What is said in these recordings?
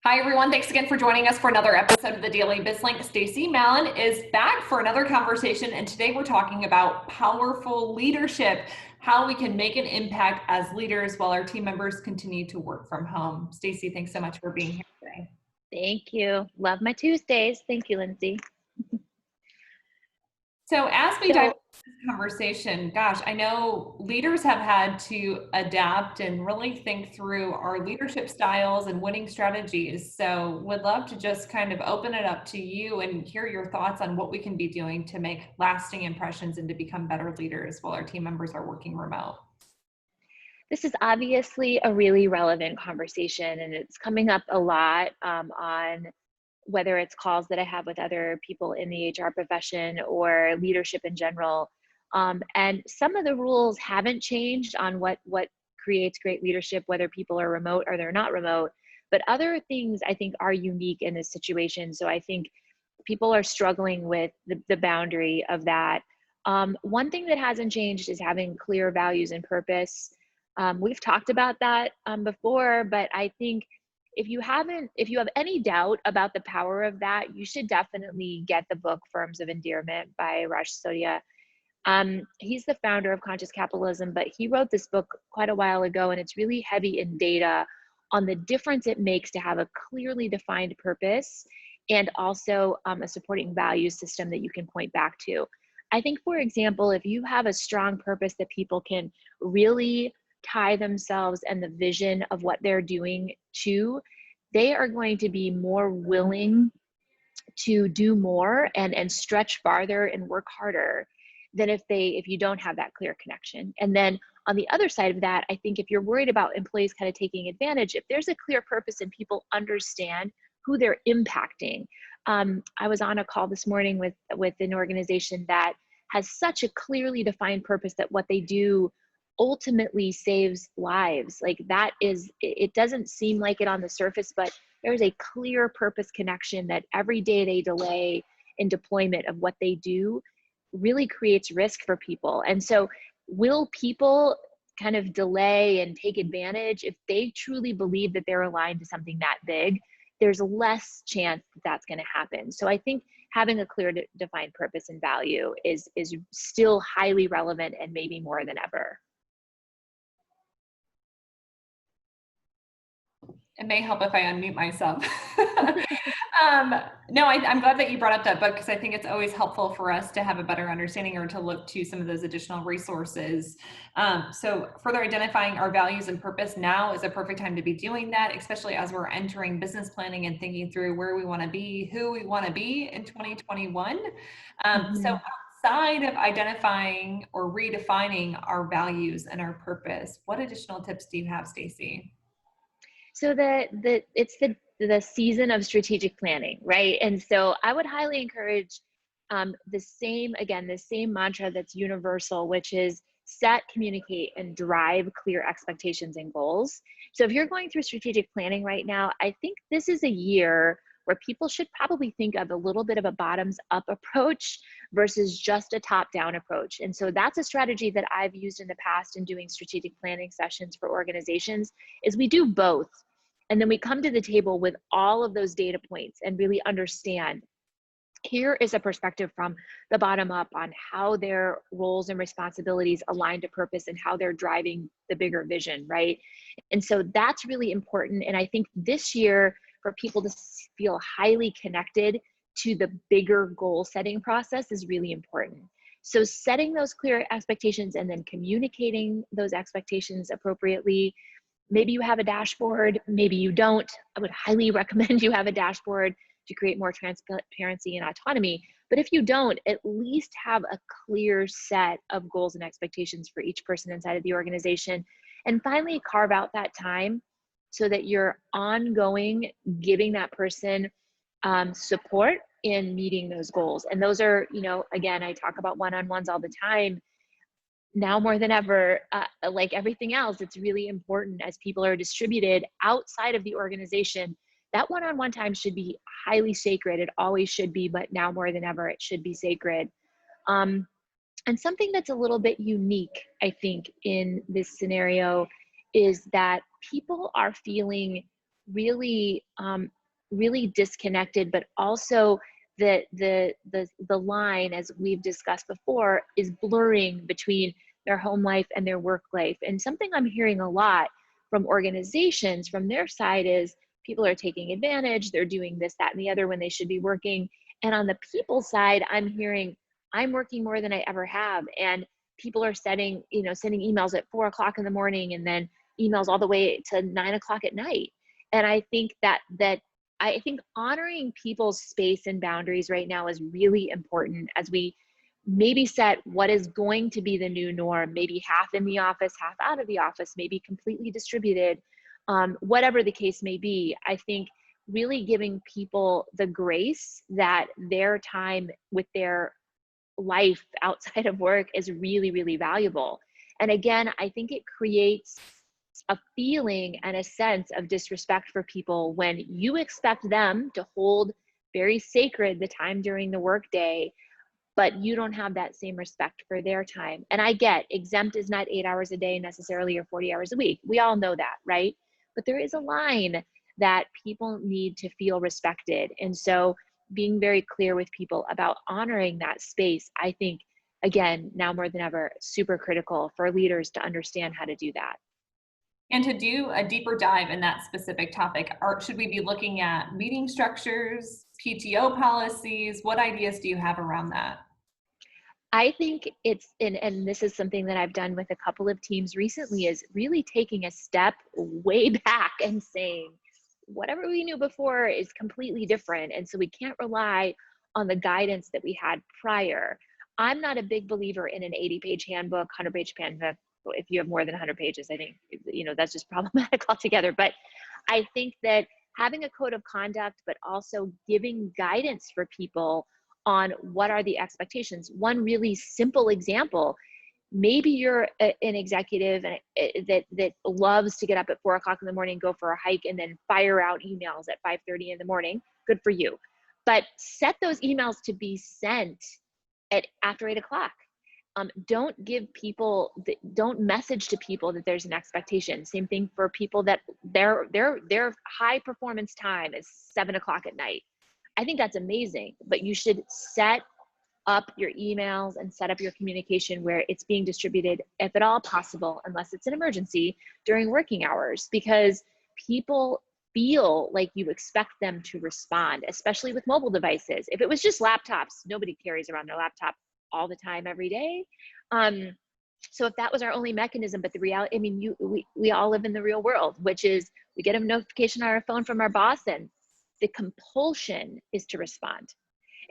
Hi, everyone. Thanks again for joining us for another episode of the Daily BizLink. Stacie Mallen is back for another conversation, and today we're talking about powerful leadership, how we can make an impact as leaders while our team members continue to work from home. Stacie, thanks so much for being here today. Thank you. Love my Tuesdays. Thank you, Lindsay. So as we dive into this conversation, gosh, I know leaders have had to adapt and really think through our leadership styles and winning strategies. So would love to just kind of open it up to you and hear your thoughts on what we can be doing to make lasting impressions and to become better leaders while our team members are working remote. This is obviously a really relevant conversation, and it's coming up a lot on whether it's calls that I have with other people in the HR profession or leadership in general. And some of the rules haven't changed on what creates great leadership, whether people are remote or they're not remote. But other things I think are unique in this situation. So I think people are struggling with the boundary of that. One thing that hasn't changed is having clear values and purpose. We've talked about that before, but I think if you have any doubt about the power of that, you should definitely get the book Firms of Endearment by Raj Sodia. He's the founder of Conscious Capitalism, but he wrote this book quite a while ago, and it's really heavy in data on the difference it makes to have a clearly defined purpose and also a supporting value system that you can point back to. I think, for example, if you have a strong purpose that people can really tie themselves and the vision of what they're doing to, they are going to be more willing to do more and stretch farther and work harder than if you don't have that clear connection. And then on the other side of that, I think if you're worried about employees kind of taking advantage, if there's a clear purpose and people understand who they're impacting. I was on a call this morning with an organization that has such a clearly defined purpose that what they do ultimately saves lives. Like that is, it doesn't seem like it on the surface, but there's a clear purpose connection that every day they delay in deployment of what they do really creates risk for people. And so will people kind of delay and take advantage if they truly believe that they're aligned to something that big? There's less chance that that's going to happen. So I think having a clear defined purpose and value is still highly relevant, and maybe more than ever. It may help if I unmute myself. No, I'm glad that you brought up that book, because I think it's always helpful for us to have a better understanding or to look to some of those additional resources. So further identifying our values and purpose, now is a perfect time to be doing that, especially as we're entering business planning and thinking through where we want to be, who we want to be in 2021. So outside of identifying or redefining our values and our purpose, what additional tips do you have, Stacie? So it's the season of strategic planning, right? And so I would highly encourage the same mantra that's universal, which is set, communicate, and drive clear expectations and goals. So if you're going through strategic planning right now, I think this is a year where people should probably think of a little bit of a bottoms up approach versus just a top down approach. And so that's a strategy that I've used in the past in doing strategic planning sessions for organizations, is we do both. And then we come to the table with all of those data points and really understand, here is a perspective from the bottom up on how their roles and responsibilities align to purpose and how they're driving the bigger vision, right? And so that's really important. And I think this year, for people to feel highly connected to the bigger goal setting process is really important. So setting those clear expectations and then communicating those expectations appropriately. Maybe you have a dashboard, maybe you don't. I would highly recommend you have a dashboard to create more transparency and autonomy. But if you don't, at least have a clear set of goals and expectations for each person inside of the organization. And finally, carve out that time so that you're ongoing giving that person support in meeting those goals. And those are, again, I talk about one-on-ones all the time. Now more than ever, like everything else, it's really important as people are distributed outside of the organization. That one-on-one time should be highly sacred. It always should be, but now more than ever, it should be sacred. And something that's a little bit unique, I think, in this scenario is that people are feeling really, really disconnected, but also the line, as we've discussed before, is blurring between their home life and their work life. And something I'm hearing a lot from organizations from their side is people are taking advantage, they're doing this, that, and the other when they should be working. And on the people side, I'm hearing, I'm working more than I ever have. And people are sending emails at 4 o'clock in the morning, and then emails all the way to 9 o'clock at night. And I think I think honoring people's space and boundaries right now is really important as we maybe set what is going to be the new norm, maybe half in the office, half out of the office, maybe completely distributed, whatever the case may be. I think really giving people the grace that their time with their life outside of work is really, really valuable. And again, I think it creates a feeling and a sense of disrespect for people when you expect them to hold very sacred the time during the workday, but you don't have that same respect for their time. And I get exempt is not 8 hours a day necessarily, or 40 hours a week. We all know that, right? But there is a line that people need to feel respected. And so being very clear with people about honoring that space, I think, again, now more than ever, super critical for leaders to understand how to do that. And to do a deeper dive in that specific topic, should we be looking at meeting structures, PTO policies? What ideas do you have around that? I think and this is something that I've done with a couple of teams recently, is really taking a step way back and saying, whatever we knew before is completely different. And so we can't rely on the guidance that we had prior. I'm not a big believer in an 80-page handbook, 100-page handbook. If you have more than 100 pages, I think, that's just problematic altogether. But I think that having a code of conduct, but also giving guidance for people on what are the expectations. One really simple example, maybe you're an executive that loves to get up at 4 o'clock in the morning, go for a hike, and then fire out emails at 5:30 in the morning. Good for you. But set those emails to be sent at after 8 o'clock. Don't don't message to people that there's an expectation. Same thing for people that their high performance time is 7 o'clock at night. I think that's amazing, but you should set up your emails and set up your communication where it's being distributed, if at all possible, unless it's an emergency, during working hours, because people feel like you expect them to respond, especially with mobile devices. If it was just laptops, nobody carries around their laptop all the time, every day. So if that was our only mechanism, but the reality, we all live in the real world, which is we get a notification on our phone from our boss, and the compulsion is to respond.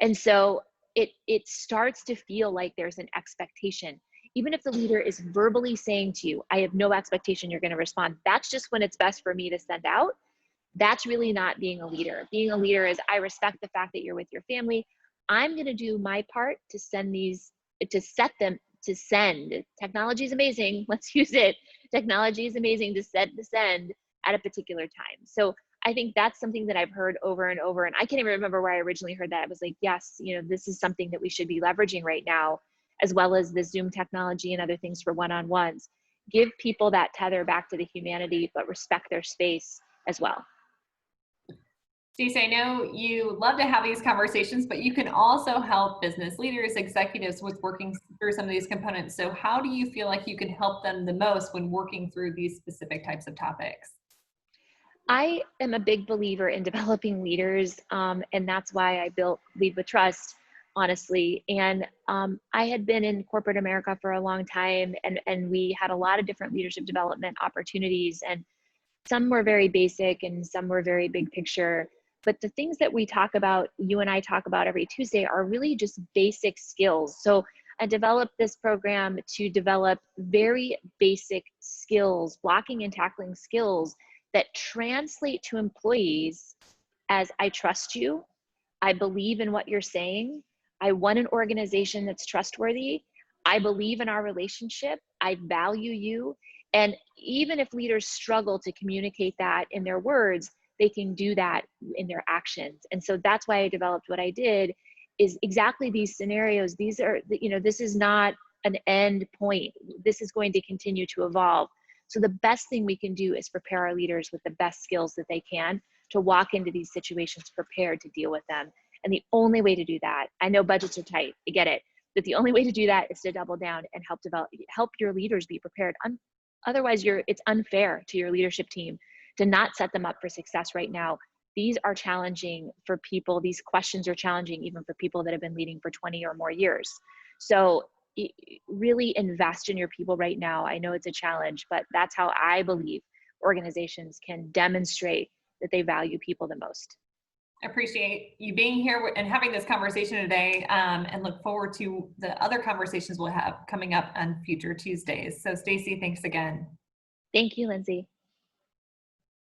And so it starts to feel like there's an expectation. Even if the leader is verbally saying to you, I have no expectation you're going to respond, that's just when it's best for me to send out. That's really not being a leader. Being a leader is, I respect the fact that you're with your family. I'm going to do my part to send these, to set them to send. Technology is amazing. Let's use it. Technology is amazing to send at a particular time. So I think that's something that I've heard over and over. And I can't even remember where I originally heard that. I was like, yes, this is something that we should be leveraging right now, as well as the Zoom technology and other things for one-on-ones. Give people that tether back to the humanity, but respect their space as well. Stacie, I know you love to have these conversations, but you can also help business leaders, executives with working through some of these components. So how do you feel like you can help them the most when working through these specific types of topics? I am a big believer in developing leaders, and that's why I built Lead with Trust, honestly. And I had been in corporate America for a long time, and we had a lot of different leadership development opportunities, and some were very basic and some were very big picture. But the things that we talk about, you and I talk about every Tuesday, are really just basic skills. So I developed this program to develop very basic skills, blocking and tackling skills that translate to employees as, I trust you, I believe in what you're saying, I want an organization that's trustworthy, I believe in our relationship, I value you. And even if leaders struggle to communicate that in their words, they can do that in their actions. And so that's why I developed what I did, is exactly these scenarios. These are, this is not an end point. This is going to continue to evolve. So the best thing we can do is prepare our leaders with the best skills that they can to walk into these situations prepared to deal with them. And the only way to do that, I know budgets are tight, I get it, but the only way to do that is to double down and help your leaders be prepared. Otherwise, it's unfair to your leadership team to not set them up for success right now. These are challenging for people. These questions are challenging even for people that have been leading for 20 or more years. So really invest in your people right now. I know it's a challenge, but that's how I believe organizations can demonstrate that they value people the most. I appreciate you being here and having this conversation today, and look forward to the other conversations we'll have coming up on future Tuesdays. So Stacie, thanks again. Thank you, Lindsay.